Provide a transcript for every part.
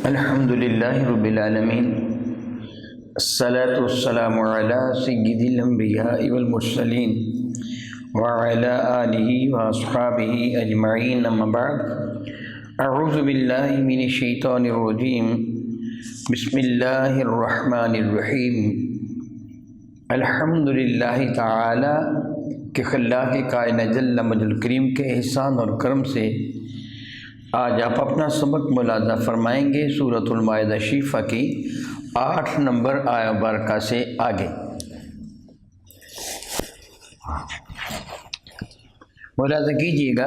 الحمد للہ رب العالمین، الصلاة والسلام علی سید الانبیاء والمرسلین وعلی آلہ واصحابہ اجمعین، اما بعد، اعوذ باللہ من الشیطان الرجیم، بسم اللہ الرحمن الرحیم۔ الحمد للہ تعالی کہ خلاق کائنات جل مجدہ کریم کے احسان اور کرم سے آج آپ اپنا سبق ملاحظہ فرمائیں گے سورۃ المائدہ شریفہ کی 8 نمبر آیہ مبارکہ سے آگے۔ ملاحظہ کیجیے گا،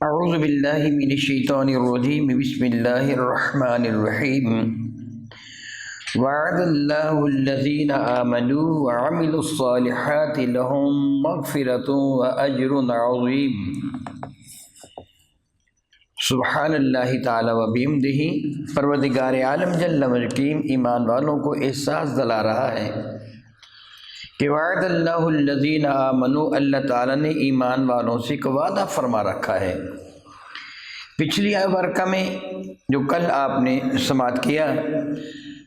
اعوذ باللہ من الشیطان الرجیم، بسم اللہ الرحمن الرحیم۔ وعد اللہ الذین آمنوا وعملوا الصالحات لهم مغفرۃ واجر عظیم۔ سبحان اللہ تعالی و بحمدہ، پروردگار عالم جل مجدہ ایمان والوں کو احساس دلا رہا ہے کہ وعد اللہ الذین آمنوا، اللہ تعالیٰ نے ایمان والوں سے ایک وعدہ فرما رکھا ہے۔ پچھلی آیہ مبارکہ میں جو کل آپ نے سماعت کیا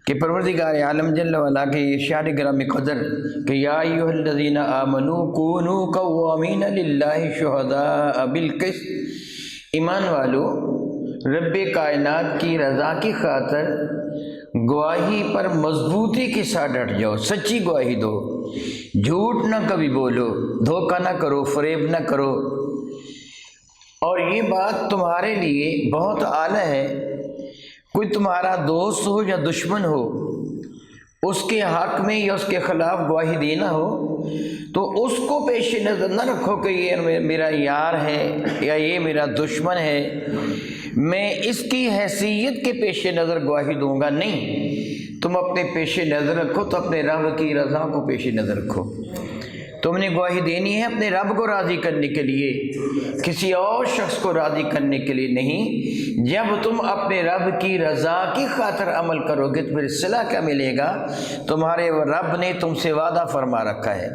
کہ پروردگار عالم جل وعلا کے ارشاد گرامی قدر کہ یا ایھا الذین آمنوا کونوا قوامین للہ شہداء بالقسط، ایمان والو رب کائنات کی رضا کی خاطر گواہی پر مضبوطی کے ساتھ ڈٹ جاؤ، سچی گواہی دو، جھوٹ نہ کبھی بولو، دھوکہ نہ کرو، فریب نہ کرو۔ اور یہ بات تمہارے لیے بہت اعلیٰ ہے، کوئی تمہارا دوست ہو یا دشمن ہو، اس کے حق میں یا اس کے خلاف گواہی دینا ہو تو اس کو پیش نظر نہ رکھو کہ یہ میرا یار ہے یا یہ میرا دشمن ہے، میں اس کی حیثیت کے پیش نظر گواہی دوں گا۔ نہیں، تم اپنے پیش نظر رکھو تو اپنے رب کی رضا کو پیش نظر رکھو۔ تم نے گواہی دینی ہے اپنے رب کو راضی کرنے کے لیے، کسی اور شخص کو راضی کرنے کے لیے نہیں۔ جب تم اپنے رب کی رضا کی خاطر عمل کرو گے تو پھر صلہ کیا ملے گا؟ تمہارے رب نے تم سے وعدہ فرما رکھا ہے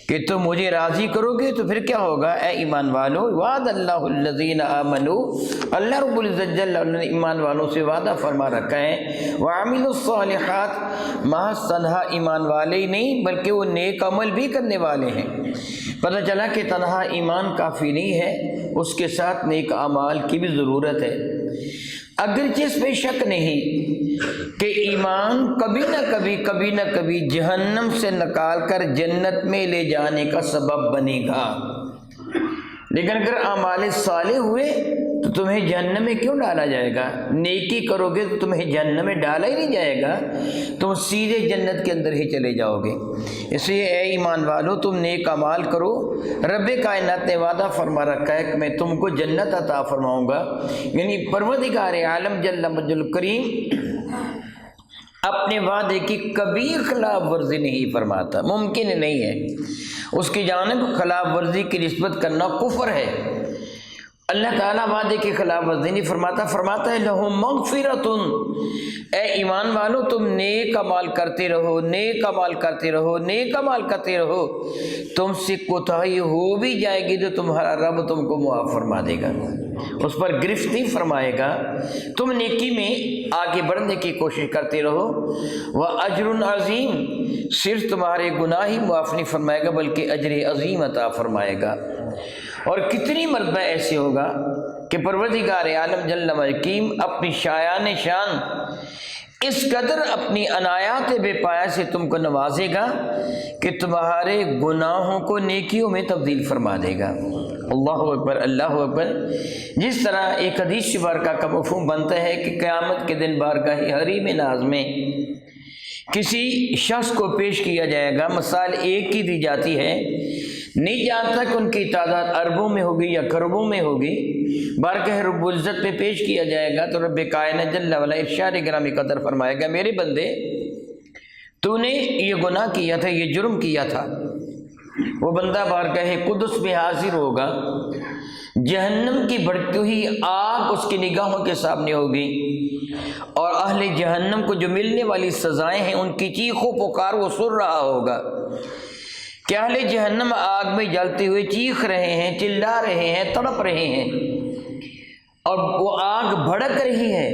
کہ تم مجھے راضی کرو گے تو پھر کیا ہوگا؟ اے ایمان والو، وعد اللہ الذین آمنوا، اللہ رب العزت جل نے ایمان والوں سے وعدہ فرما رکھا ہے، وعملوا الصالحات، محض تنہا ایمان والے ہی نہیں بلکہ وہ نیک عمل بھی کرنے والے ہیں۔ پتہ چلا کہ تنہا ایمان کافی نہیں ہے، اس کے ساتھ نیک اعمال کی بھی ضرورت ہے۔ اگرچہ اس پہ شک نہیں کہ ایمان کبھی نہ کبھی جہنم سے نکال کر جنت میں لے جانے کا سبب بنے گا، لیکن اگر اعمال صالح ہوئے تو تمہیں جہنم میں کیوں ڈالا جائے گا؟ نیکی کرو گے تو تمہیں جہنم میں ڈالا ہی نہیں جائے گا، تم سیدھے جنت کے اندر ہی چلے جاؤ گے۔ اس لیے اے ایمان والو، تم نیک اعمال کرو، رب کائنات نے وعدہ فرما رکھا ہے کہ میں تم کو جنت عطا فرماؤں گا۔ یعنی پروردگار عالم جل مجدہ کریم اپنے وعدے کی کبھی خلاف ورزی نہیں فرماتا، ممکن نہیں ہے، اس کی جانب خلاف ورزی کی نسبت کرنا کفر ہے۔ اللہ تعالیٰ وعدے کی خلاف ورزی نہیں فرماتا، فرماتا ہے لہم مغفرۃ، اے ایمان والو تم نیک اعمال کرتے رہو، نیک اعمال کرتے رہو، نیک اعمال کرتے رہو، تم سے کوتاہی ہو بھی جائے گی تو تمہارا رب تم کو معاف فرما دے گا، اس پر گرفت نہیں فرمائے گا۔ تم نیکی میں آگے بڑھنے کی کوشش کرتے رہو، وَأَجْرٌ عَظِيمٌ، صرف تمہارے گناہ ہی معاف نہیں فرمائے گا بلکہ اجر عظیم عطا فرمائے گا۔ اور کتنی مرتبہ ایسے ہوگا کہ پروردگار عالم جل مجدہ اپنی شایان شان اس قدر اپنی عنایات بے پایہ سے تم کو نوازے گا کہ تمہارے گناہوں کو نیکیوں میں تبدیل فرما دے گا۔ اللہ اکبر، اللہ اکبر۔ جس طرح ایک حدیث مبارکہ کا مفہوم بنتا ہے کہ قیامت کے دن بارگاہ حریم ناز میں کسی شخص کو پیش کیا جائے گا، مثال ایک کی دی جاتی ہے، نہیں جانتا کہ ان کی تعداد اربوں میں ہوگی یا کروڑوں میں ہوگی، بارگاہ رب العزت میں پیش کیا جائے گا تو رب کائنات جل وعلا ارشاد گرامی قدر فرمائے گا، میرے بندے تو نے یہ گناہ کیا تھا، یہ جرم کیا تھا۔ وہ بندہ بارگاہ قدس میں حاضر ہوگا، جہنم کی بڑھتی ہوئی آگ اس کی نگاہوں کے سامنے ہوگی اور اہل جہنم کو جو ملنے والی سزائیں ہیں ان کی چیخ و پکار وہ سن رہا ہوگا کہ اہل جہنم آگ میں جلتے ہوئے چیخ رہے ہیں، چلا رہے ہیں، تڑپ رہے ہیں اور وہ آگ بھڑک رہی ہے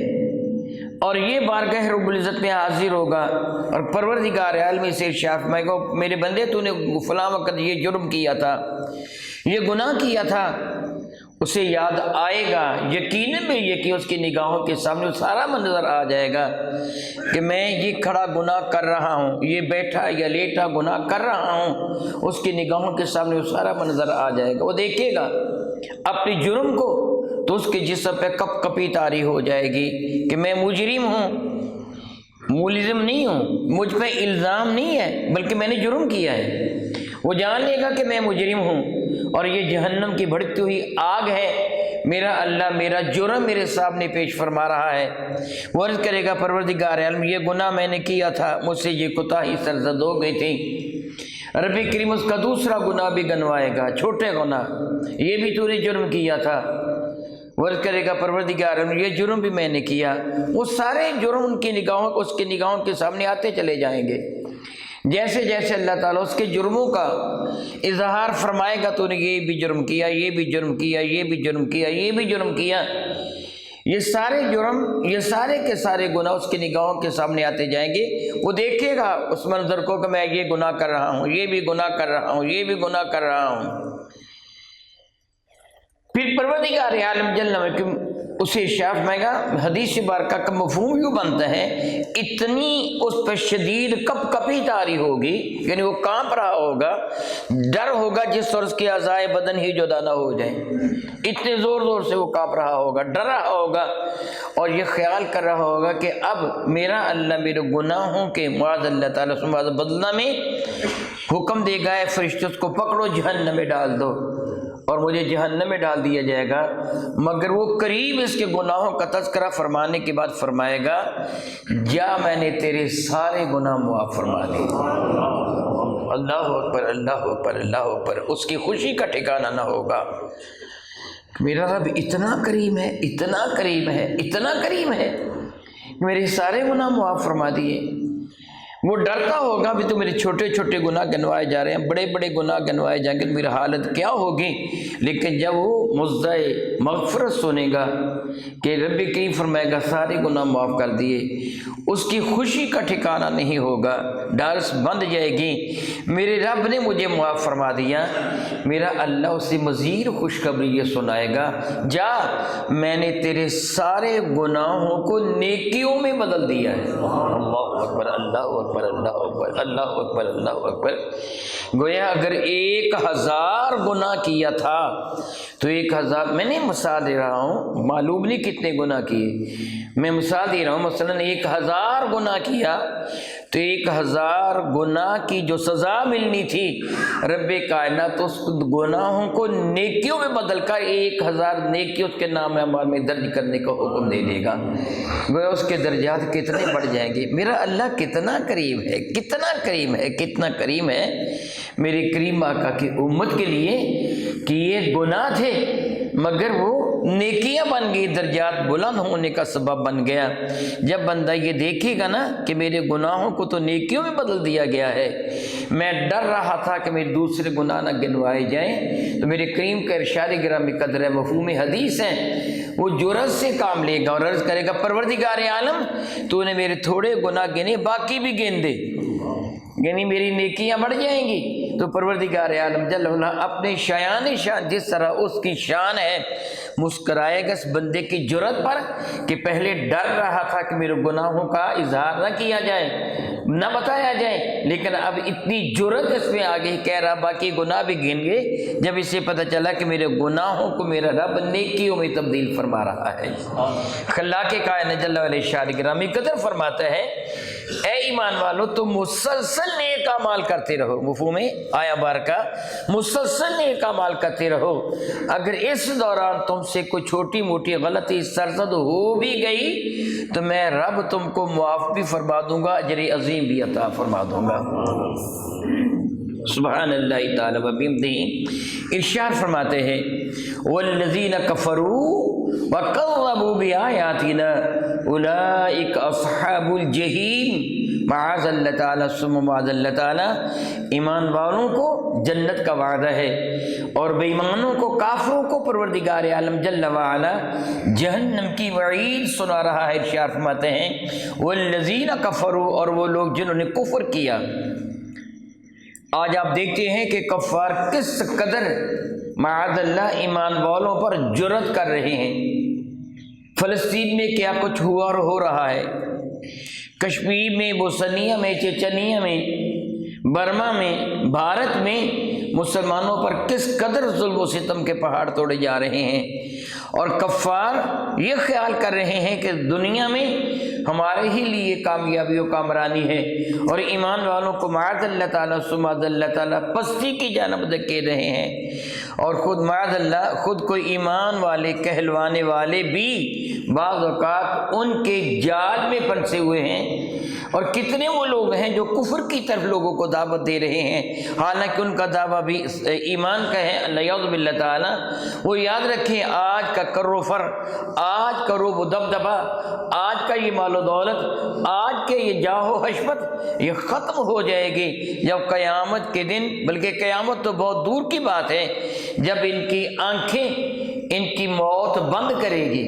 اور یہ بارگاہ رب العزت میں حاضر ہوگا اور پروردگار عالم سے ارشاد فرمائے گا میرے بندے تو نے فلاں وقت یہ جرم کیا تھا، یہ گناہ کیا تھا، اسے یاد آئے گا، یقیناً میں یہ کہ اس کی نگاہوں کے سامنے سارا منظر آ جائے گا کہ میں یہ کھڑا گناہ کر رہا ہوں، یہ بیٹھا یا لیٹا گناہ کر رہا ہوں، اس کی نگاہوں کے سامنے وہ سارا منظر آ جائے گا۔ وہ دیکھے گا اپنی جرم کو تو اس کے جسم پہ کپ کپی طاری ہو جائے گی کہ میں مجرم ہوں، ملزم نہیں ہوں، مجھ پہ الزام نہیں ہے بلکہ میں نے جرم کیا ہے۔ وہ جان لے گا کہ میں مجرم ہوں اور یہ جہنم کی بھڑکتی ہوئی آگ ہے، میرا اللہ میرا جرم میرے سامنے پیش فرما رہا ہے۔ وہ عرض کرے گا پروردگار عالم یہ گناہ میں نے کیا تھا، مجھ سے یہ کوتاہی سرزد ہو گئی تھی۔ رب کریم اس کا دوسرا گناہ بھی گنوائے گا، چھوٹے گناہ، یہ بھی تو نے جرم کیا تھا۔ وہ عرض کرے گا پروردگار یہ جرم بھی میں نے کیا۔ وہ سارے جرم ان کی نگاہوں اس کی نگاہوں کے سامنے آتے چلے جائیں گے۔ جیسے جیسے اللہ تعالیٰ اس کے جرموں کا اظہار فرمائے گا تو نے یہ بھی جرم کیا، یہ بھی جرم کیا، یہ بھی جرم کیا، یہ بھی جرم کیا، یہ سارے جرم، یہ سارے کے سارے گناہ اس کی نگاہوں کے سامنے آتے جائیں گے۔ وہ دیکھے گا اس منظر کو کہ میں یہ گناہ کر رہا ہوں، یہ بھی گناہ کر رہا ہوں، یہ بھی گناہ کر رہا ہوں۔ پھر پروردگار عالم جل وعلا اسے ارشاد فرمائے گا، حدیث بارکہ کا مفہوم یوں بنتا ہے اتنی اس پہ شدید کپ کپی طاری ہوگی، یعنی وہ کانپ رہا ہوگا، ڈر ہوگا جس طرح اس کے اعضائے بدن ہی جدا نہ ہو جائیں، اتنے زور زور سے وہ کانپ رہا ہوگا، ڈر رہا ہوگا اور یہ خیال کر رہا ہوگا کہ اب میرا اللہ میرے گناہوں کے معاذ اللہ تعالیٰ سے بدلہ میں حکم دے گا ہے فرشتوں اس کو پکڑو جہنم میں ڈال دو، اور مجھے جہنم میں ڈال دیا جائے گا۔ مگر وہ قریب اس کے گناہوں کا تذکرہ فرمانے کے بعد فرمائے گا جا میں نے تیرے سارے گناہ معاف فرما دیے۔ اللہ اکبر، اللہ اکبر، اللہ اکبر۔ اس کی خوشی کا ٹھکانہ نہ ہوگا، میرا رب اتنا کریم ہے، اتنا کریم ہے، اتنا کریم ہے، میرے سارے گناہ معاف فرما دیے۔ وہ ڈرتا ہوگا بھی تو میرے چھوٹے چھوٹے گناہ گنوائے جا رہے ہیں، بڑے بڑے گناہ گنوائے جائیں گے، میری حالت کیا ہوگی؟ لیکن جب وہ مزدائے مغفرت سنے گا کہ رب کریم فرمائے گا سارے گناہ معاف کر دیے، اس کی خوشی کا ٹھکانہ نہیں ہوگا، ڈارس بند جائے گی، میرے رب نے مجھے معاف فرما دیا۔ میرا اللہ اسے مزید خوشخبری یہ سنائے گا جا میں نے تیرے سارے گناہوں کو نیکیوں میں بدل دیا ہے۔ اللہ اکبر، اللہ اکبر، اللہ اکبر، اللہ اکبر، اللہ اکبر۔ گویا اگر 1000 گناہ کیا تھا تو 1000، میں نہیں مثال دے رہا ہوں، معلوم نہیں کتنے گناہ کیے، میں مثال دے رہا ہوں، مثلا 1000 گناہ کیا تو 1000 گناہ کی جو سزا ملنی تھی رب کائنات اس گناہوں کو نیکیوں میں بدل کر 1000 نیکی اس کے نام اعمال میں درج کرنے کا حکم دے دے گا۔ گویا اس کے درجات کتنے بڑھ جائیں گے۔ میرا اللہ کتنا کریم ہے، کتنا کریم ہے، کتنا کریم ہے میرے کریم آقا کی امت کے لیے کہ یہ گناہ تھے مگر وہ نیکیاں بن گئی، درجات بلند ہونے کا سبب بن گیا۔ جب بندہ یہ دیکھے گا نا کہ میرے گناہوں کو تو نیکیوں میں بدل دیا گیا ہے، میں ڈر رہا تھا کہ میرے دوسرے گناہ نہ گنوائے جائیں، تو میرے کریم کا ارشاد گرامی قدر ہے، مفہوم حدیث ہے، وہ جرأت سے کام لے گا اور عرض کرے گا پروردگار عالم تو نے میرے تھوڑے گناہ گنے، باقی بھی گن دے، یعنی میری نیکیاں بڑھ جائیں گی۔ تو پروردگار عالم جل وعلا اپنے شایان شان جس طرح اس کی شان ہے مسکرائے گا اس بندے کی جرأت پر کہ پہلے ڈر رہا تھا کہ میرے گناہوں کا اظہار نہ کیا جائے، نہ بتایا جائے، لیکن اب اتنی جرأت اس میں آگے کہہ رہا باقی گناہ بھی گن گئے جب اسے پتہ چلا کہ میرے گناہوں کو میرا رب نیکیوں میں تبدیل فرما رہا ہے۔ خلاق کائنات جل وعلا ارشاد گرامی قدر فرماتا ہے اے ایمان والو تم مسلسل نیک اعمال کرتے رہو، مفہوم آیا بارکہ مسلسل نیک اعمال کرتے رہو، اگر اس دوران تم سے کوئی چھوٹی موٹی غلطی سرزد ہو بھی گئی تو میں رب تم کو معاف بھی فرما دوں گا، اجر عظیم بھی عطا فرما دوں گا۔ سبحان اللہ تعالی و بحمدہ۔ ارشاد فرماتے ہیں والذین کفروا وکذبوا بآیاتنا اولئک اصحاب الجحیم معاذ اللہ تعالیٰ ثم معاذ اللہ تعالیٰ ایمان والوں کو جنت کا وعدہ ہے اور بے ایمانوں کو کافروں کو پروردگار عالم جل وعلا جہنم کی وعید سنا رہا ہے۔ ارشاد فرماتے ہیں والذین کفروا، اور وہ لوگ جنہوں نے کفر کیا۔ آج آپ دیکھتے ہیں کہ کفار کس قدر معاذ اللہ ایمان والوں پر جرأت کر رہے ہیں۔ فلسطین میں کیا کچھ ہوا اور ہو رہا ہے، کشمیر میں، بوسنیا میں، چچنیا میں، برما میں، بھارت میں مسلمانوں پر کس قدر ظلم و ستم کے پہاڑ توڑے جا رہے ہیں، اور کفار یہ خیال کر رہے ہیں کہ دنیا میں ہمارے ہی لیے کامیابی و کامرانی ہے، اور ایمان والوں کو معاذ اللہ تعالیٰ سماذ اللہ تعالیٰ پستی کی جانب دھکیل رہے ہیں، اور خود معاذ اللہ خود کو ایمان والے کہلوانے والے بھی بعض اوقات ان کے جال میں پھنسے ہوئے ہیں۔ اور کتنے وہ لوگ ہیں جو کفر کی طرف لوگوں کو دعوت دے رہے ہیں، حالانکہ ان کا دعویٰ بھی ایمان کا ہے، اللہ باللہ تعالیٰ۔ وہ یاد رکھیں آج کا کرو فر، آج کا روب و دبدبا، آج کا یہ مال و دولت، آج کے یہ جاہ و حشمت، یہ ختم ہو جائے گی جب قیامت کے دن، بلکہ قیامت تو بہت دور کی بات ہے، جب ان کی آنکھیں ان کی موت بند کرے گی،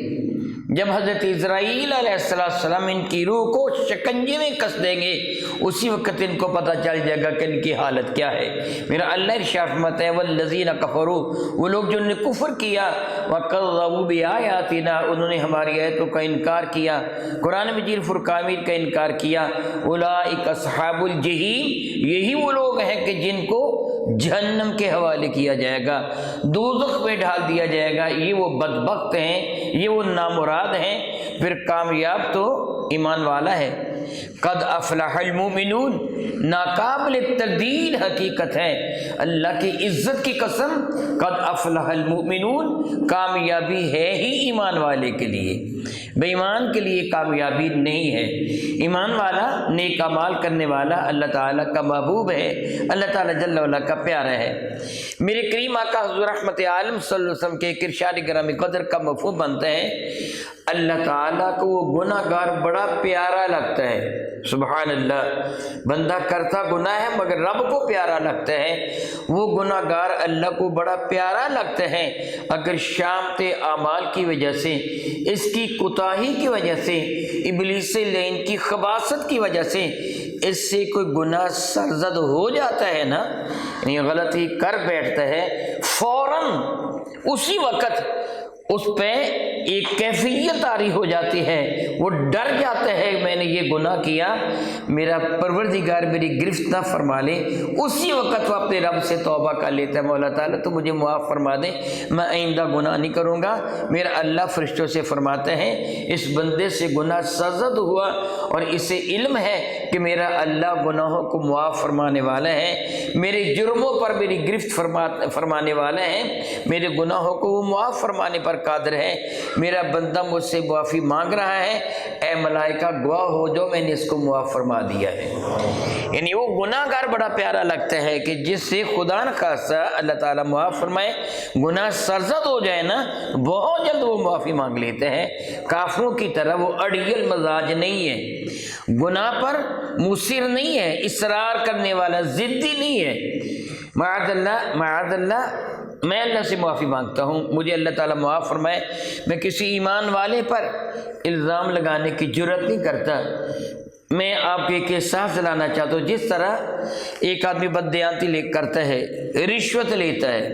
جب حضرت اسرائیل علیہ السلام ان کی روح کو شکنجے میں کس دیں گے، اسی وقت ان کو پتہ چل جائے گا کہ ان کی حالت کیا ہے۔ میرا اللہ ارشاد فرماتا ہے والذین کفروا، وہ لوگ جنہوں نے کفر کیا، وکذبوا بآیاتنا، انہوں نے ہماری آیتوں کا انکار کیا، قرآن مجید فرقان کا انکار کیا، اولئک اصحاب الجحیم، یہی وہ لوگ ہیں کہ جن کو جہنم کے حوالے کیا جائے گا، دوزخ میں ڈال دیا جائے گا۔ یہ وہ بدبخت ہیں، یہ وہ نامراد ہیں، پھر کامیاب تو ایمان والا ہے۔ قد افلح المؤمنون، ناقابل تردید حقیقت ہے، اللہ کی عزت کی قسم، قد افلح المؤمنون، کامیابی ہے ہی ایمان والے کے لیے، بے ایمان کے لیے کامیابی نہیں ہے۔ ایمان والا، نیک اعمال کرنے والا اللہ تعالیٰ کا محبوب ہے، اللہ تعالیٰ جل وعلا کا پیارا ہے۔ میرے کریم آقا حضور رحمت عالم صلی اللہ علیہ وسلم کے ایک ارشاد گرامی قدر کا مفہوم بنتا ہے، اللہ تعالیٰ کو وہ گناہ گار بڑا پیارا لگتا ہے۔ سبحان اللہ، بندہ کرتا گناہ ہے مگر رب کو پیارا لگتا ہے، وہ گناہ گار اللہ کو بڑا پیارا لگتا ہے۔ اگر شامت اعمال کی وجہ سے، اس کی کوتاہی کی وجہ سے، ابلیس لعین کی خباثت کی وجہ سے اس سے کوئی گناہ سرزد ہو جاتا ہے نا، یعنی غلطی کر بیٹھتا ہے، فوراً اسی وقت اس پہ ایک کیفیت طاری ہو جاتی ہے، وہ ڈر جاتا ہے میں نے یہ گناہ کیا، میرا پروردگار میری گرفت نہ فرما لے، اسی وقت وہ اپنے رب سے توبہ کر لیتا ہے، مولا تعالیٰ تو مجھے معاف فرما دے، میں آئندہ گناہ نہیں کروں گا۔ میرا اللہ فرشتوں سے فرماتے ہیں اس بندے سے گناہ سرزد ہوا اور اسے علم ہے کہ میرا اللہ گناہوں کو معاف فرمانے والا ہے، میرے جرموں پر میری گرفت فرمانے والا ہے، میرے گناہوں کو وہ معاف فرمانے پر قادر ہے، میرا بندہ مجھ سے معافی مانگ رہا ہے، اے ملائکہ گواہ ہو جو میں نے اس کو معاف فرما دیا ہے۔ یعنی وہ گناہ گار بڑا پیارا لگتا ہے کہ جس سے خدا نخواستہ اللہ تعالیٰ معاف فرمائے، گناہ سرزد ہو جائے نا، بہت جلد وہ معافی مانگ لیتے ہیں۔ کافروں کی طرح وہ اڑیل مزاج نہیں ہے، گناہ پر مصر نہیں ہے، اصرار کرنے والا ضدی نہیں ہے۔ معاذ اللہ، معاذ اللہ، میں اللہ سے معافی مانگتا ہوں، مجھے اللہ تعالیٰ معاف فرمائے، میں کسی ایمان والے پر الزام لگانے کی جرأت نہیں کرتا۔ میں آپ کو ایک احساس دلانا چاہتا ہوں، جس طرح ایک آدمی بددیانتی کرتا ہے، رشوت لیتا ہے،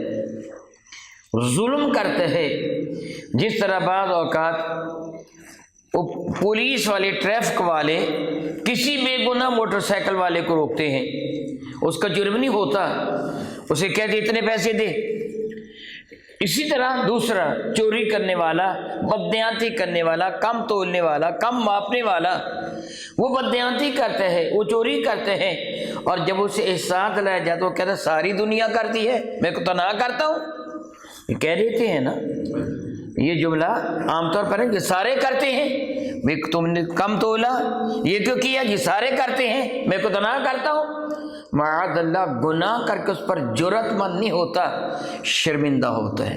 ظلم کرتا ہے، جس طرح بعض اوقات پولیس والے، ٹریفک والے کسی بے گناہ موٹر سائیکل والے کو روکتے ہیں، اس کا جرم نہیں ہوتا، اسے کہتے اتنے پیسے دے۔ اسی طرح دوسرا چوری کرنے والا، بددیانتی کرنے والا، کم تولنے والا، کم ماپنے والا، وہ بددیانتی کرتا ہے، وہ چوری کرتے ہیں، اور جب اسے احساس دلایا جاتا وہ کہتا ہے ساری دنیا کرتی ہے، میں کو تنہا کرتا ہوں، یہ کہہ دیتے ہیں نا یہ جملہ عام طور پر ہے کہ سارے کرتے ہیں، تم نے کم تولا، یہ کیوں کیا، یہ سارے کرتے ہیں، میں کو تنہا کرتا ہوں۔ معاذ اللہ، گناہ کر کے اس پر جرأت مند نہیں ہوتا، شرمندہ ہوتا ہے۔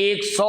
100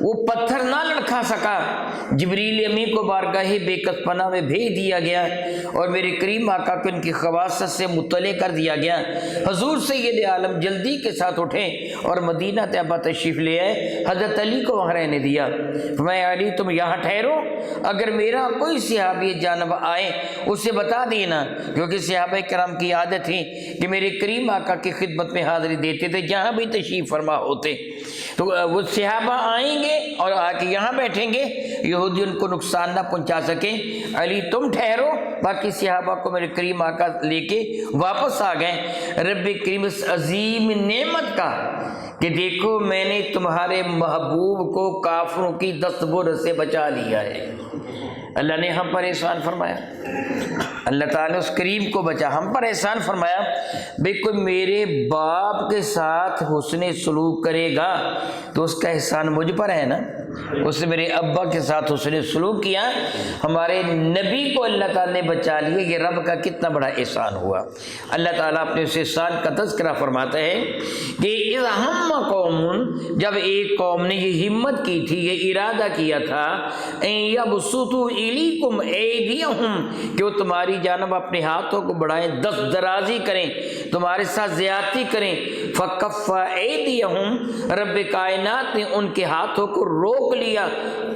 وہ پتھر نہ لڑکھا سکا، جبریل امین کو بارگاہ بے کس پناہ میں بھیج دیا گیا اور میرے کریم آقا کو ان کی خواصت سے مطلع کر دیا گیا۔ حضور سید عالم جلدی کے ساتھ اٹھے اور مدینہ طیبہ تشریف لے آئے، حضرت علی کو وہاں رہنے دیا۔ فرمایا علی تم یہاں ٹھہرو، اگر میرا کوئی صحابی جانب آئے اسے بتا دینا، کیونکہ صحابہ کرام کی عادت تھی کہ میرے کریم آقا کی خدمت میں حاضری دیتے تھے جہاں بھی تشریف فرما ہوتے، تو وہ صحابہ آئیں گے اور آ کے یہاں بیٹھیں گے، یہودی ان کو نقصان نہ پہنچا سکیں۔ علی تم ٹھہرو، باقی صحابہ کو میرے کریم آقا لے کے واپس آ گئے۔ رب کریم اس عظیم نعمت کا کہ دیکھو میں نے تمہارے محبوب کو کافروں کی دستبر سے بچا لیا ہے، اللہ نے ہم پر احسان فرمایا، اللہ تعالیٰ اس کریم کو بچا، ہم پر احسان فرمایا۔ بھئی کوئی میرے باپ کے ساتھ حسن سلوک کرے گا تو اس کا احسان مجھ پر ہے نا، اس نے میرے ابا کے ساتھ حسن سلوک کیا، ہمارے نبی کو اللہ تعالیٰ نے بچا لیا، یہ رب کا کتنا بڑا احسان ہوا۔ اللہ تعالیٰ اپنے اس احسان کا تذکرہ فرماتا ہے کہ اذ ہم قوم، جب ایک قوم نے یہ ہمت کی تھی، یہ ارادہ کیا تھا، ان یبسطوا الیکم ایدیہم، کہ وہ تمہاری جانب اپنے ہاتھوں کو بڑھائیں، دست درازی کریں، تمہارے ساتھ زیادتی کریں، فکف ایدیہم، رب کائنات نے ان کے ہاتھوں کو روک لیا،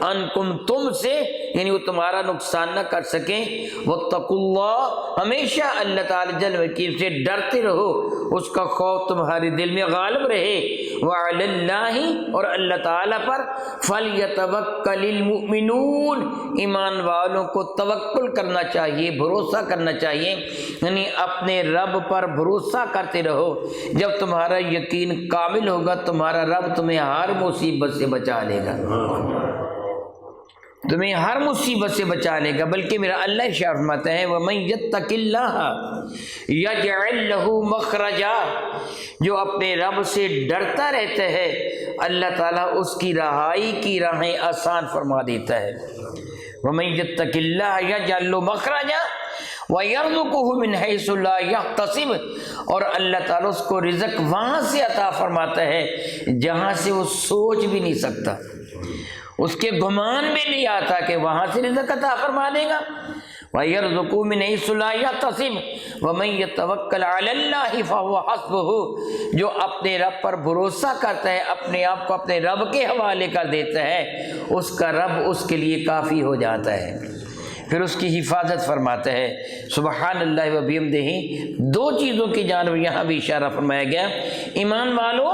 انکم تم سے، یعنی وہ تمہارا نقصان نہ کر سکیں، واتقوا اللہ، ہمیشہ اللہ تعالی جل وعلا سے ڈرتے رہو، اس کا خوف تمہارے دل میں غالب رہے، وعلی اللہ، اور اللہ تعالی پر، فلیتوکل المؤمنون، ایمان والوں کو توکل کرنا چاہیے، بھروسہ کرنا چاہیے، یعنی اپنے رب پر بھروسہ کرتے رہو، جب تمہارا یقین کامل ہوگا تمہارا رب تمہیں ہر مصیبت سے بچا لے گا، تمہیں ہر مصیبت سے بچا لے گا۔ بلکہ میرا اللہ ارشاد فرماتا ہے وَمَن يَتَّقِ اللَّهَ يَجْعَل لَّهُ مَخْرَجًا، جو اپنے رب سے ڈرتا رہتا ہے اللہ تعالیٰ اس کی رہائی کی راہیں آسان فرما دیتا ہے۔ وَمَن يَتَّقِ اللَّهَ يَجْعَل لَّهُ مَخْرَجًا وَيَرْزُقْهُ مِنْ حَيْثُ لَا يَحْتَسِبُ، اور اللہ تعالیٰ اس کو رزق وہاں سے عطا فرماتا ہے جہاں سے وہ سوچ بھی نہیں سکتا، اس کے گمان میں نہیں آتا کہ وہاں سے رزق عطا فرما دے گا۔ وَيَرْزُقُهُ مِنْ حَيْثُ لَا يَحْتَسِبُ وَمَن يَتَوَکَّلْ عَلَى اللَّهِ فَهُوَ حَسْبُهُ، جو اپنے رب پر بھروسہ کرتا ہے، اپنے آپ کو اپنے رب کے حوالے کر دیتا ہے، اس کا رب اس کے لیے کافی ہو جاتا ہے، پھر اس کی حفاظت فرماتا ہے۔ سبحان اللہ و بحمدہ، دو چیزوں کی جانب یہاں بھی اشارہ فرمایا گیا، ایمان والو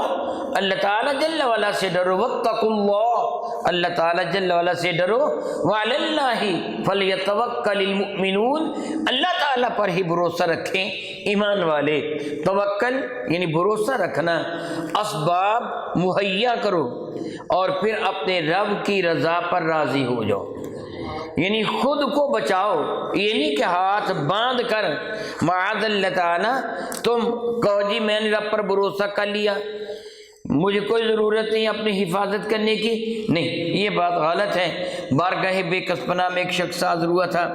اللہ تعالیٰ جل وعلا سے ڈرو، واتقوا اللہ، اللہ تعالیٰ جل وعلا سے ڈرو، وعلی اللہ فلیتوکل المؤمنون، اللہ تعالیٰ پر ہی بھروسہ رکھیں ایمان والے۔ توکل یعنی بھروسہ رکھنا، اسباب مہیا کرو اور پھر اپنے رب کی رضا پر راضی ہو جاؤ، یعنی خود کو بچاؤ، یہ نہیں کہ ہاتھ باندھ کر معاذ اللہ تعالیٰ تم کہو جی میں نے رب پر بھروسہ کر لیا، مجھے کوئی ضرورت نہیں اپنی حفاظت کرنے کی، نہیں، یہ بات غلط ہے۔ بارگاہ بے کس پناہ میں ایک شخص حاضر ہوا تھا،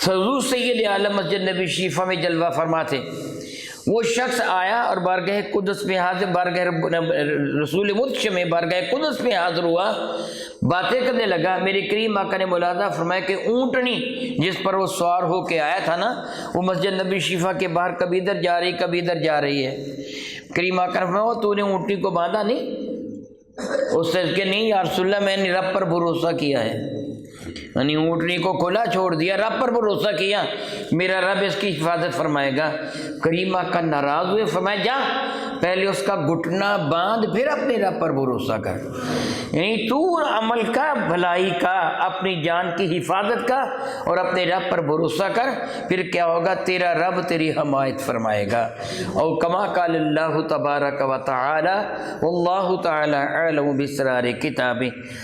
حضور سید عالم مسجد نبی شریفہ میں جلوہ فرما تھے، وہ شخص آیا اور بارگاہ قدس میں حاضر، بارگاہ رسول مدشم میں بارگاہ قدس میں حاضر ہوا، باتیں کرنے لگا۔ میرے کریم آقا نے ملاحظہ فرمایا کہ اونٹنی جس پر وہ سوار ہو کے آیا تھا نا، وہ مسجد نبی شریفہ کے باہر کبھی ادھر جا رہی کبھی ادھر جا رہی ہے۔ کریم آقا نے فرمایا تو نے اونٹنی کو باندھا نہیں؟ اس سے کہ نہیں یا رسول اللہ میں نے رب پر بھروسہ کیا ہے، یعنی اونٹنی کو کھلا چھوڑ دیا، رب پر بھروسہ کیا، میرا رب اس کی حفاظت فرمائے گا۔ کریم آقا ناراض ہوئے، فرمایا جا پہلے اس کا گھٹنا باندھ پھر اپنے رب پر بھروسہ کر، یعنی تو عمل کا، بھلائی کا، اپنی جان کی حفاظت کا اور اپنے رب پر بھروسہ کر، پھر کیا ہوگا، تیرا رب تیری حمایت فرمائے گا۔ اور کما قال اللہ تبارک و تعالی واللہ تعالی اعلم باسرار کتابہ۔